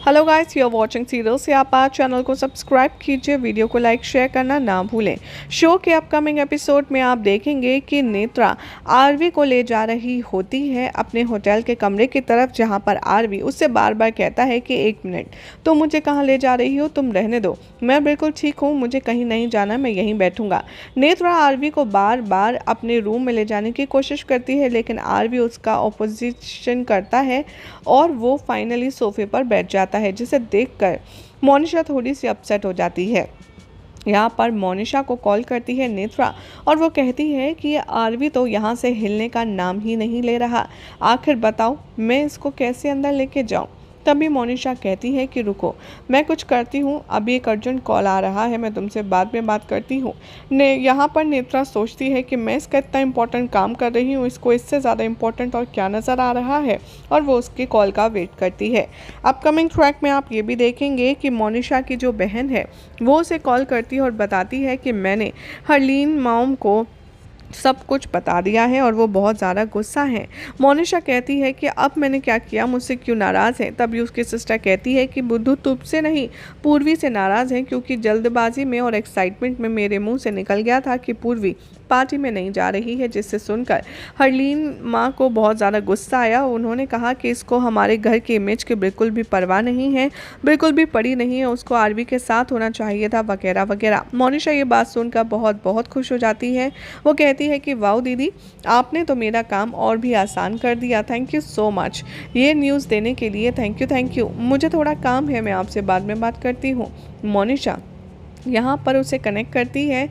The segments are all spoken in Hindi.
Hello guys, you are watching serials. या आप आज चैनल को सब्सक्राइब कीजिए, वीडियो को लाइक शेयर करना ना भूलें। शो के अपकमिंग एपिसोड में आप देखेंगे कि नेत्रा आरवी को ले जा रही होती है अपने होटल के कमरे की तरफ, जहां पर आरवी उससे बार बार कहता है कि 1 मिनट, तुम मुझे कहाँ ले जा रही हो, तुम रहने दो, मैं बिल्कुल ठीक हूँ, मुझे कहीं नहीं जाना, मैं यहीं बैठूंगा। नेत्रा आरवी को बार बार अपने रूम में ले जाने की कोशिश करती है, लेकिन आरवी उसका ऑपोजिशन करता है और वो फाइनली सोफे पर बैठ जाता है, जिसे देखकर मोनिशा थोड़ी सी अपसेट हो जाती है। यहाँ पर मोनिशा को कॉल करती है नेत्रा और वो कहती है कि ये आरवी तो यहाँ से हिलने का नाम ही नहीं ले रहा, आखिर बताओ मैं इसको कैसे अंदर लेके जाऊँ। तभी मोनिशा कहती है कि रुको, मैं कुछ करती हूँ, अभी एक अर्जेंट कॉल आ रहा है, मैं तुमसे बाद में बात करती हूँ। यहाँ पर नेत्रा सोचती है कि मैं इसका इतना इंपॉर्टेंट काम कर रही हूँ, इसको इससे ज़्यादा इंपॉर्टेंट और क्या नज़र आ रहा है, और वो उसकी कॉल का वेट करती है। अपकमिंग ट्रैक में आप ये भी देखेंगे कि मोनिशा की जो बहन है वो उसे कॉल करती है और बताती है कि मैंने हरलीन मॉम को सब कुछ बता दिया है और वो बहुत ज़्यादा गुस्सा है। मोनिशा कहती है कि अब मैंने क्या किया, मुझसे क्यों नाराज़ है। तभी उसकी सिस्टर कहती है कि बुद्धू तुझसे नहीं, पूर्वी से नाराज़ है, क्योंकि जल्दबाजी में और एक्साइटमेंट में मेरे मुंह से निकल गया था कि पूर्वी पार्टी में नहीं जा रही है, जिससे सुनकर हरलीन माँ को बहुत ज़्यादा गुस्सा आया। उन्होंने कहा कि इसको हमारे घर के इमेज की बिल्कुल भी परवाह नहीं है, बिल्कुल भी पड़ी नहीं है, उसको आरवी के साथ होना चाहिए था, वगैरह वगैरह। मोनिशा ये बात सुनकर बहुत बहुत खुश हो जाती है। वो कहती है कि वाओ दीदी, आपने तो मेरा काम और भी आसान कर दिया, थैंक यू सो मच ये न्यूज़ देने के लिए, थैंक यू। मुझे थोड़ा काम है, मैं आपसे बाद में बात करती हूँ। मोनिशा यहाँ पर उसे कनेक्ट करती है।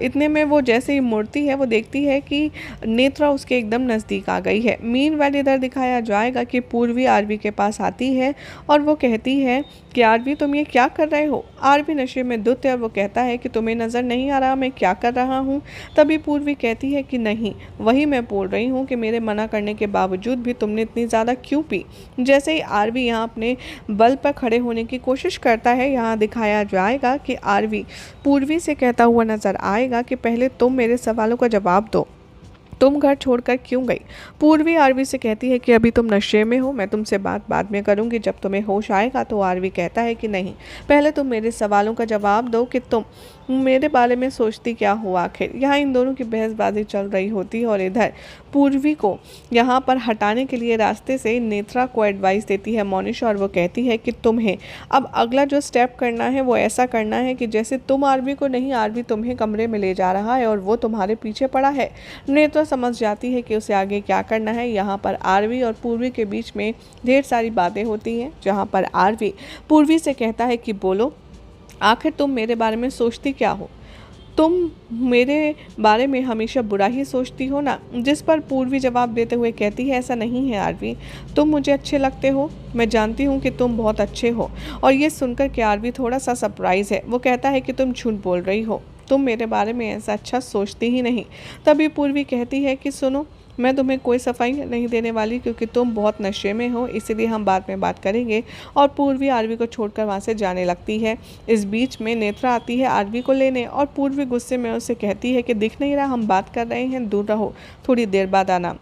इतने में वो जैसे ही मुड़ती है वो देखती है कि नेत्रा उसके एकदम नज़दीक आ गई है। मीनवाइल इधर दिखाया जाएगा कि पूर्वी आरवी के पास आती है और वो कहती है कि आरवी तुम ये क्या कर रहे हो। आरवी नशे में धुत है और वो कहता है कि तुम्हें नज़र नहीं आ रहा मैं क्या कर रहा हूँ। तभी पूर्वी कहती है कि नहीं, वही मैं बोल रही हूँ कि मेरे मना करने के बावजूद भी तुमने इतनी ज़्यादा क्यों पी। जैसे ही आरवी यहाँ अपने बल पर खड़े होने की कोशिश करता है, यहाँ दिखाया जाएगा कि आरवी पूर्वी से कहता हुआ नजर आएगा कि पहले तुम मेरे सवालों का जवाब दो, तुम घर छोड़कर क्यों गई। पूर्वी आरवी से कहती है कि अभी तुम नशे में हो, मैं तुमसे बात बाद में करूंगी जब तुम्हें होश आएगा। तो आरवी कहता है कि नहीं, पहले तुम मेरे सवालों का जवाब दो कि तुम मेरे बारे में सोचती क्या हो आखिर। यहाँ इन दोनों की बहसबाजी चल रही होती है और इधर पूर्वी को यहाँ पर हटाने के लिए रास्ते से नेत्रा को एडवाइस देती है मोनिशा, और वो कहती है कि तुम्हें अब अगला जो स्टेप करना है वो ऐसा करना है कि जैसे तुम आरवी को नहीं, आरवी तुम्हें कमरे में ले जा रहा है और वो तुम्हारे पीछे पड़ा है। नेत्रा समझ जाती है कि उसे आगे क्या करना है। यहाँ पर आरवी और पूर्वी के बीच में ढेर सारी बातें होती हैं, जहाँ पर आरवी पूर्वी से कहता है कि बोलो, आखिर तुम मेरे बारे में सोचती क्या हो, तुम मेरे बारे में हमेशा बुरा ही सोचती हो ना। जिस पर पूर्वी जवाब देते हुए कहती है ऐसा नहीं है आरवी, तुम मुझे अच्छे लगते हो, मैं जानती हूँ कि तुम बहुत अच्छे हो। और ये सुनकर कि आरवी थोड़ा सा सरप्राइज है। वो कहता है कि तुम झूठ बोल रही हो, तुम मेरे बारे में ऐसा अच्छा सोचती ही नहीं। तभी पूर्वी कहती है कि सुनो, मैं तुम्हें कोई सफाई नहीं देने वाली, क्योंकि तुम बहुत नशे में हो, इसीलिए हम बाद में बात करेंगे। और पूर्वी आरवी को छोड़कर वहाँ से जाने लगती है। इस बीच में नेत्रा आती है आरवी को लेने और पूर्वी गुस्से में उसे कहती है कि दिख नहीं रहा हम बात कर रहे हैं, दूर रहो, थोड़ी देर बाद आना।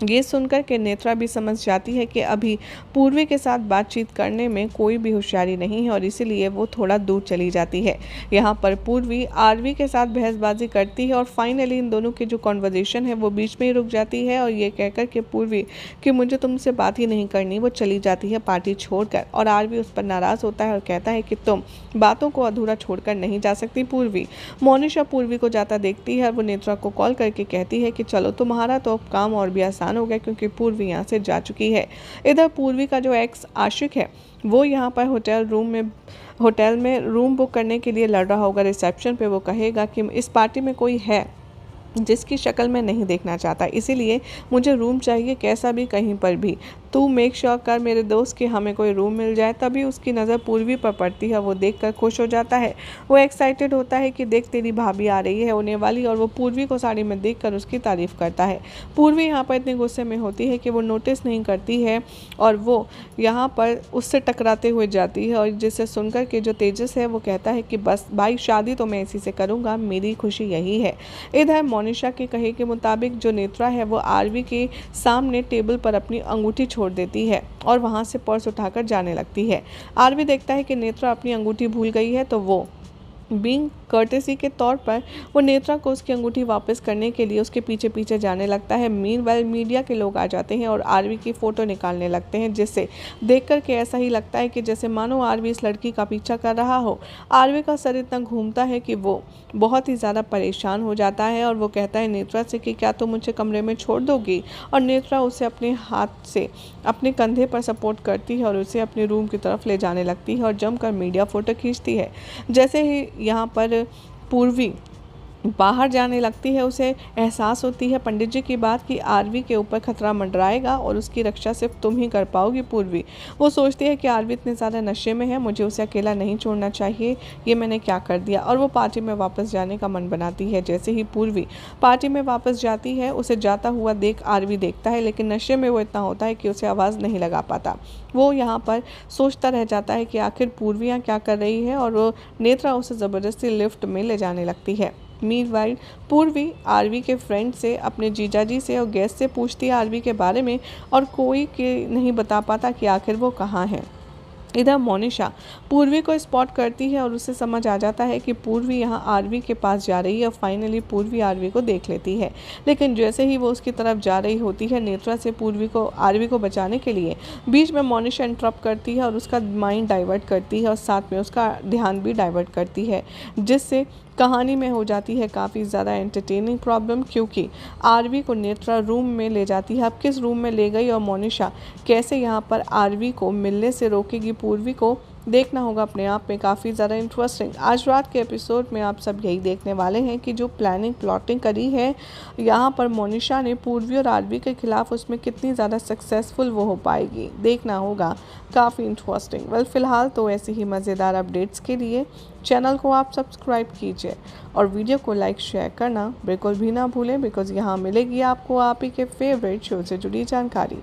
ये सुनकर के नेत्रा भी समझ जाती है कि अभी पूर्वी के साथ बातचीत करने में कोई भी होशियारी नहीं है और इसीलिए वो थोड़ा दूर चली जाती है। यहाँ पर पूर्वी आरवी के साथ बहसबाजी करती है और फाइनली इन दोनों की जो कॉन्वर्जेशन है वो बीच में ही रुक जाती है और ये कहकर के पूर्वी कि मुझे तुमसे बात ही नहीं करनी, वो चली जाती है पार्टी छोड़कर। और आरवी उस पर नाराज़ होता है और कहता है कि तुम बातों को अधूरा छोड़कर नहीं जा सकती पूर्वी। मोनिशा पूर्वी को जाता देखती है, वो नेत्रा को कॉल करके कहती है कि चलो तुम्हारा तो अब काम और भी आसान हो गया, क्योंकि पूर्वी यहाँ से जा चुकी है। इधर पूर्वी का जो एक्स आशिक है वो यहाँ पर होटल में रूम बुक करने के लिए लड़ रहा होगा। रिसेप्शन पे वो कहेगा कि इस पार्टी में कोई है जिसकी शक्ल मैं नहीं देखना चाहता, इसीलिए मुझे रूम चाहिए कैसा भी, कहीं पर भी। तू मेक श्योर कर मेरे दोस्त कि हमें कोई रूम मिल जाए। तभी उसकी नज़र पूर्वी पर पड़ती है। वो देखकर खुश हो जाता है। वो एक्साइटेड होता है कि देख तेरी भाभी आ रही है होने वाली, और वो पूर्वी को साड़ी में देखकर उसकी तारीफ करता है। पूर्वी यहाँ पर इतने गुस्से में होती है कि वो नोटिस नहीं करती है और वो यहाँ पर उससे टकराते हुए जाती है, और जिसे सुनकर के जो तेजस है वो कहता है कि बस भाई, शादी तो मैं इसी से करूँगा, मेरी खुशी यही है। इधर मोनिशा के कहे के मुताबिक जो नेत्रा है वो आरवी के सामने टेबल पर अपनी अंगूठी छोड़ देती है और वहां से पर्स उठाकर जाने लगती है। आरवी देखता है कि नेत्रा अपनी अंगूठी भूल गई है, तो वो बीइंग कर्टेसी के तौर पर वो नेत्रा को उसकी अंगूठी वापस करने के लिए उसके पीछे पीछे जाने लगता है। मीनवाइल मीडिया के लोग आ जाते हैं और आरवी की फ़ोटो निकालने लगते हैं, जिससे देख कर के ऐसा ही लगता है कि जैसे मानो आरवी इस लड़की का पीछा कर रहा हो। आरवी का सर इतना घूमता है कि वो बहुत ही ज़्यादा परेशान हो जाता है और वो कहता है नेत्रा से कि क्या तुम मुझे कमरे में छोड़ दोगी, और नेत्रा उसे अपने हाथ से अपने कंधे पर सपोर्ट करती है और उसे अपने रूम की तरफ ले जाने लगती है और जमकर मीडिया फ़ोटो खींचती है। जैसे ही यहाँ पर पूर्वी बाहर जाने लगती है, उसे एहसास होती है पंडित जी की बात कि आरवी के ऊपर खतरा मंडराएगा और उसकी रक्षा सिर्फ तुम ही कर पाओगी पूर्वी। वो सोचती है कि आरवी इतने ज़्यादा नशे में है, मुझे उसे अकेला नहीं छोड़ना चाहिए, ये मैंने क्या कर दिया, और वो पार्टी में वापस जाने का मन बनाती है। जैसे ही पूर्वी पार्टी में वापस जाती है, उसे जाता हुआ देख आरवी देखता है, लेकिन नशे में वो इतना होता है कि उसे आवाज़ नहीं लगा पाता। वो यहाँ पर सोचता रह जाता है कि आखिर पूर्वी यहाँ क्या कर रही है, और वो नेत्रा उसे ज़बरदस्ती लिफ्ट में ले जाने लगती है। मीनवाइल पूर्वी आरवी के फ्रेंड से, अपने जीजाजी से और गेस्ट से पूछती है आरवी के बारे में, और कोई के नहीं बता पाता कि आखिर वो कहाँ है। इधर मोनिशा पूर्वी को स्पॉट करती है और उसे समझ आ जाता है कि पूर्वी यहाँ आरवी के पास जा रही है, और फाइनली पूर्वी आरवी को देख लेती है। लेकिन जैसे ही वो उसकी तरफ जा रही होती है, नेत्रा से पूर्वी को आरवी को बचाने के लिए बीच में मोनिशा इंटरप्ट करती है और उसका माइंड डाइवर्ट करती है और साथ में उसका ध्यान भी डाइवर्ट करती है, जिससे कहानी में हो जाती है काफ़ी ज़्यादा एंटरटेनिंग प्रॉब्लम, क्योंकि आरवी को नेत्रा रूम में ले जाती है। अब किस रूम में ले गई और मोनिशा कैसे यहाँ पर आरवी को मिलने से रोकेगी पूर्वी को, देखना होगा अपने आप में काफ़ी ज़्यादा इंटरेस्टिंग। आज रात के एपिसोड में आप सब यही देखने वाले हैं कि जो प्लाटिंग करी है यहाँ पर मोनिशा ने पूर्वी और आरवी के खिलाफ, उसमें कितनी ज़्यादा सक्सेसफुल वो हो पाएगी, देखना होगा, काफ़ी इंटरेस्टिंग। वेल, फ़िलहाल तो ऐसी ही मज़ेदार अपडेट्स के लिए चैनल को आप सब्सक्राइब कीजिए और वीडियो को लाइक शेयर करना बिल्कुल भी ना भूलें, बिकॉज़ यहाँ मिलेगी आपको आप ही के फेवरेट शो से जुड़ी जानकारी।